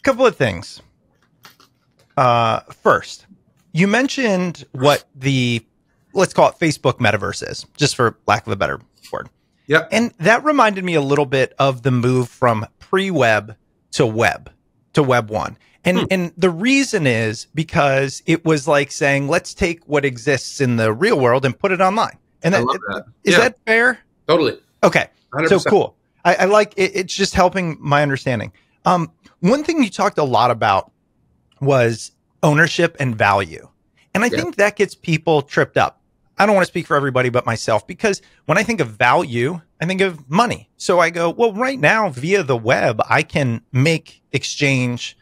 couple of things. First, you mentioned what let's call it Facebook metaverse is, just for lack of a better word. Yep. And that reminded me a little bit of the move from pre-web to web 1. And the reason is because it was like saying, let's take what exists in the real world and put it online. And I love that. Is that fair? Totally. Okay. 100%. So cool. I like it. It's just helping my understanding. One thing you talked a lot about was ownership and value. And I think that gets people tripped up. I don't want to speak for everybody but myself, because when I think of value, I think of money. So I go, well, right now via the web, I can exchange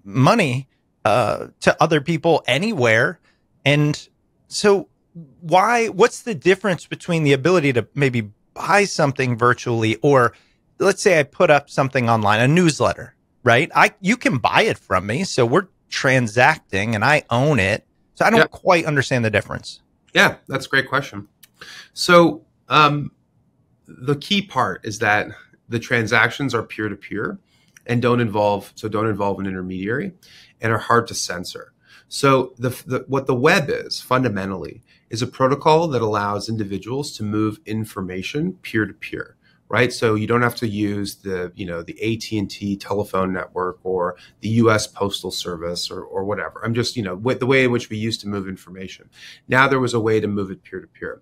money to other people anywhere. And so what's the difference between the ability to maybe buy something virtually, or let's say I put up something online, a newsletter, right? You can buy it from me. So we're transacting and I own it. So I don't quite understand the difference. Yeah, that's a great question. So the key part is that the transactions are peer-to-peer and don't involve an intermediary and are hard to censor. So what the web is fundamentally is a protocol that allows individuals to move information peer-to-peer. Right, so you don't have to use the AT&T telephone network or the U.S. Postal Service or whatever. I'm just the way in which we used to move information. Now there was a way to move it peer to peer.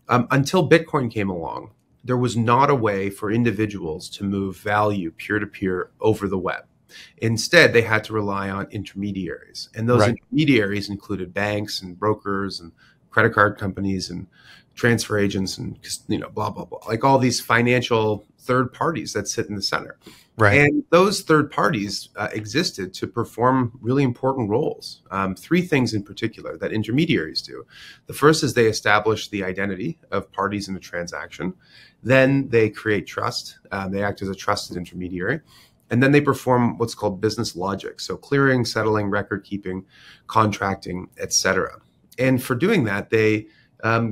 Until Bitcoin came along, there was not a way for individuals to move value peer to peer over the web. Instead, they had to rely on intermediaries, and those intermediaries included banks and brokers and credit card companies and transfer agents and blah blah blah, like all these financial third parties that sit in the center. Right. And those third parties existed to perform really important roles. 3 things in particular that intermediaries do. The first is they establish the identity of parties in a transaction. Then they create trust. They act as a trusted intermediary. And then they perform what's called business logic. So clearing, settling, record keeping, contracting, etc. And for doing that, they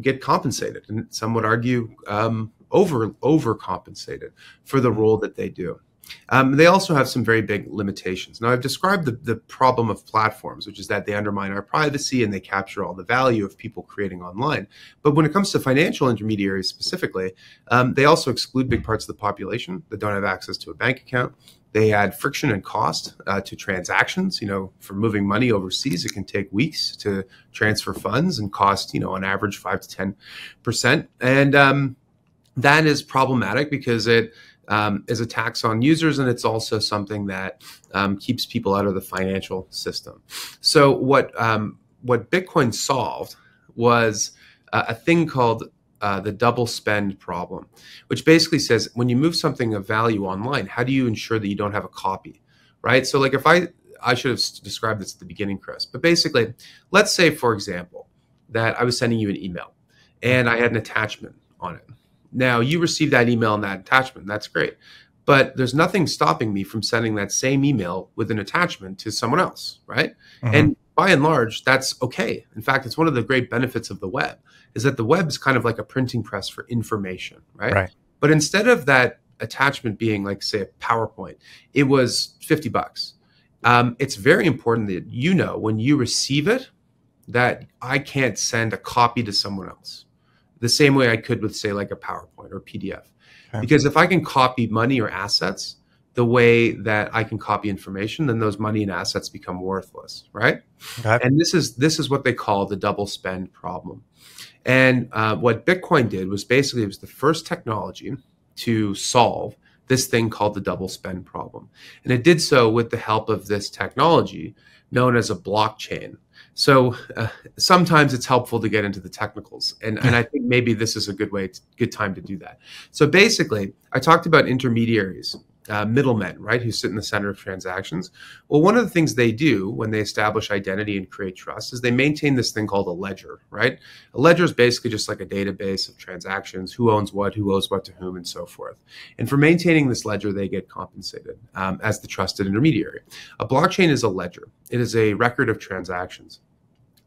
get compensated, and some would argue overcompensated for the role that they do. They also have some very big limitations. Now, I've described the problem of platforms, which is that they undermine our privacy and they capture all the value of people creating online. But when it comes to financial intermediaries specifically, they also exclude big parts of the population that don't have access to a bank account. They add friction and cost to transactions. For moving money overseas, it can take weeks to transfer funds and cost, on average 5 to 10%. And that is problematic because it is a tax on users, and it's also something that keeps people out of the financial system. So what Bitcoin solved was a thing called the double spend problem, which basically says when you move something of value online, how do you ensure that you don't have a copy, right? So like if I should have described this at the beginning, Chris, but basically, let's say, for example, that I was sending you an email and I had an attachment on it. Now you received that email and that attachment. That's great. But there's nothing stopping me from sending that same email with an attachment to someone else, right? Mm-hmm. And by and large, that's okay. In fact, it's one of the great benefits of the web is that the web is kind of like a printing press for information, right? But instead of that attachment being like, say, a PowerPoint, it was $50. It's very important that when you receive it, that I can't send a copy to someone else the same way I could with, say, like a PowerPoint or PDF. Okay. Because if I can copy money or assets the way that I can copy information, then those money and assets become worthless, right? Okay. And this is what they call the double spend problem. And what Bitcoin did was basically it was the first technology to solve this thing called the double spend problem. And it did so with the help of this technology known as a blockchain. So sometimes it's helpful to get into the technicals. And I think maybe this is a good time to do that. So basically, I talked about intermediaries, middlemen, right, who sit in the center of transactions. Well, one of the things they do when they establish identity and create trust is they maintain this thing called a ledger, right? A ledger is basically just like a database of transactions, who owns what, who owes what to whom, and so forth. And for maintaining this ledger, they get compensated as the trusted intermediary. A blockchain is a ledger. It is a record of transactions.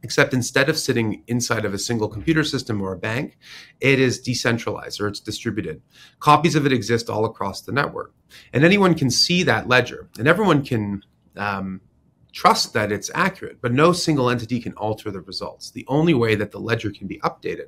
except instead of sitting inside of a single computer system or a bank, it is decentralized or it's distributed. Copies of it exist all across the network. And anyone can see that ledger, and everyone can trust that it's accurate, but no single entity can alter the results. The only way that the ledger can be updated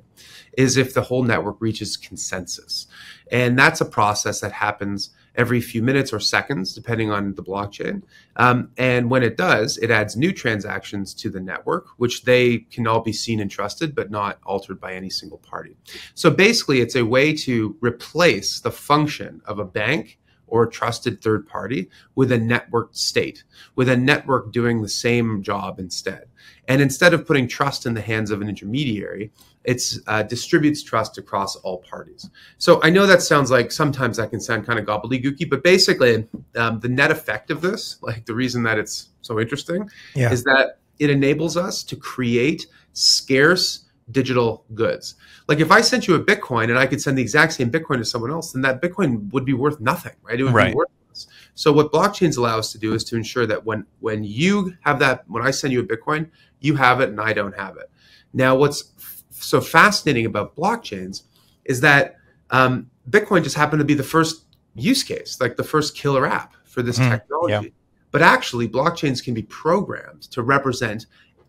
is if the whole network reaches consensus. And that's a process that happens every few minutes or seconds, depending on the blockchain. And when it does, it adds new transactions to the network, which they can all be seen and trusted, but not altered by any single party. So basically, it's a way to replace the function of a bank or a trusted third party with a networked state, with a network doing the same job instead. And instead of putting trust in the hands of an intermediary, it distributes trust across all parties. So I know that sounds like, sometimes that can sound kind of gobbledygooky, but basically the net effect of this, like the reason that it's so interesting, is that it enables us to create scarce digital goods. Like if I sent you a Bitcoin and I could send the exact same Bitcoin to someone else, then that Bitcoin would be worth nothing, right? It would be worthless. So what blockchains allow us to do is to ensure that when you have that, when I send you a Bitcoin, you have it and I don't have it. Now, what's so fascinating about blockchains is that Bitcoin just happened to be the first use case, like the first killer app for this technology. Yeah. But actually, blockchains can be programmed to represent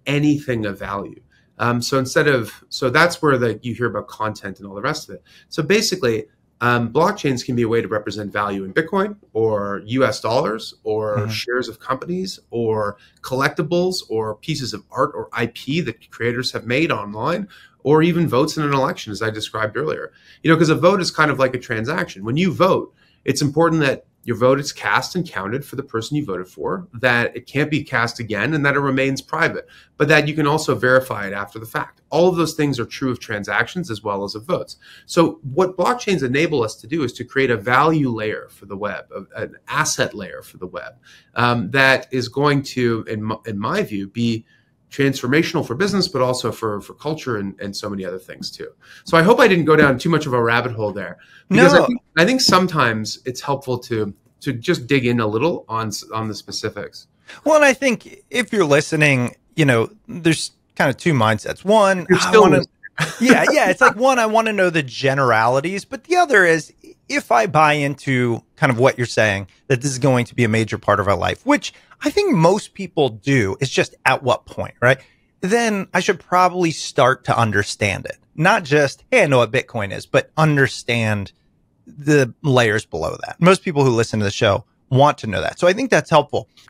anything of value. So that's where you hear about content and all the rest of it. So basically, blockchains can be a way to represent value in Bitcoin or US dollars or shares of companies or collectibles or pieces of art or IP that creators have made online, or even votes in an election, as I described earlier. Because a vote is kind of like a transaction. When you vote, it's important that your vote is cast and counted for the person you voted for, that it can't be cast again, and that it remains private, but that you can also verify it after the fact. All of those things are true of transactions as well as of votes. So what blockchains enable us to do is to create a value layer for the web, an asset layer for the web, that is going to, in my view, be transformational for business, but also for culture and so many other things too. So I hope I didn't go down too much of a rabbit hole there, because I think sometimes it's helpful to just dig in a little on the specifics. Well, and I think if you're listening, there's kind of two mindsets. One, it's like one, I want to know the generalities, but the other is, if I buy into kind of what you're saying, that this is going to be a major part of our life, which I think most people do, is just at what point, right? Then I should probably start to understand it. Not just, hey, I know what Bitcoin is, but understand the layers below that. Most people who listen to the show want to know that. So I think that's helpful.